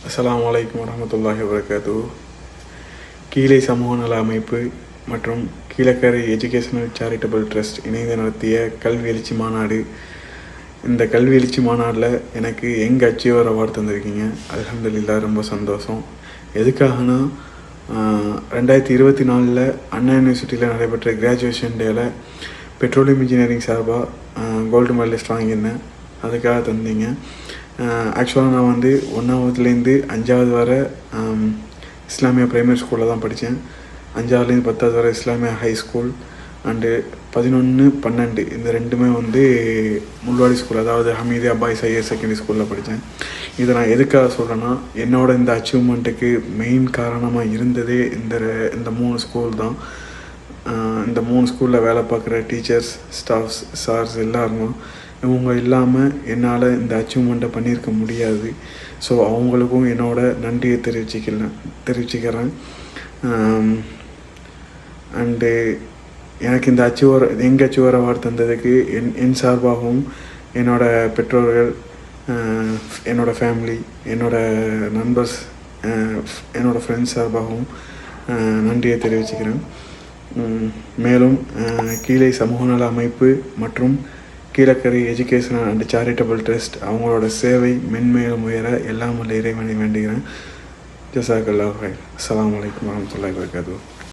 அஸ்ஸலாமு அலைக்கும் வரஹ்மத்துல்லாஹி வபரகாத்துஹு. கீழை சமூக நல அமைப்பு மற்றும் கீழக்கரை எஜுகேஷனல் சேரிட்டபிள் ட்ரஸ்ட் இணைந்து நடத்திய கல்வி எழுச்சி மாநாடு. இந்த கல்வி எழுச்சி மாநாட்டில் எனக்கு யங் அச்சீவர் அவார்டு தந்திருக்கீங்க. அல்ஹம்துலில்லாஹ், ரொம்ப சந்தோஷம். எதுக்காகனா 2024 அண்ணா யூனிவர்சிட்டியில் நடைபெற்ற கிராஜுவேஷன் டேயில் பெட்ரோலியம் இன்ஜினியரிங் சார்பாக கோல்டு மெடலிஸ்ட் வாங்கியிருந்தேன். அதுக்காக தந்தீங்க. ஆக்சுவலாக நான் 1ஆவதுலேருந்து 5ஆவது வரை இஸ்லாமியா ப்ரைமரி ஸ்கூலில் தான் படித்தேன். 5ஆவதுலேருந்து 10ஆவது வரை இஸ்லாமியா ஹை ஸ்கூல் அண்டு 11, 12 இந்த ரெண்டுமே முள்வாடி ஸ்கூல், அதாவது ஹமீதியா பாய்ஸ் ஹையர் செகண்டரி ஸ்கூலில் படித்தேன். இதை நான் எதுக்காக சொல்கிறேன்னா, என்னோட இந்த அச்சீவ்மெண்ட்டுக்கு மெயின் காரணமாக இருந்ததே இந்த 3 ஸ்கூல் தான். இந்த 3 ஸ்கூலில் வேலை பார்க்குற டீச்சர்ஸ், ஸ்டாஃப்ஸ், சார்ஸ் எல்லாருமே இவங்க இல்லாமல் என்னால் இந்த அச்சீவ்மெண்ட்டை பண்ணியிருக்க முடியாது. ஸோ அவங்களுக்கும் என்னோட நன்றியை தெரிவிச்சுக்கிறேன். அண்டு எனக்கு இந்த யங் அச்சீவர் அவார்டு தந்ததுக்கு என் சார்பாகவும், என்னோடய பெற்றோர்கள், என்னோடய ஃபேமிலி, என்னோடய நண்பர்ஸ், என்னோடய ஃப்ரெண்ட்ஸ் சார்பாகவும் நன்றியை தெரிவிச்சுக்கிறேன். மேலும் கீழை சமூக நல அமைப்பு மற்றும் Kilakarai educational and charitable trust அவங்களோட சேவை மென்மேலும் உயர எல்லாம் வல்ல இறைவனை வேண்டுகிறேன். ஜஸாக்கல்லாஹு ஹைர். அஸ்ஸலாமு அலைக்கும் வரஹ்மத்துல்லாஹி வபரகாத்துஹு.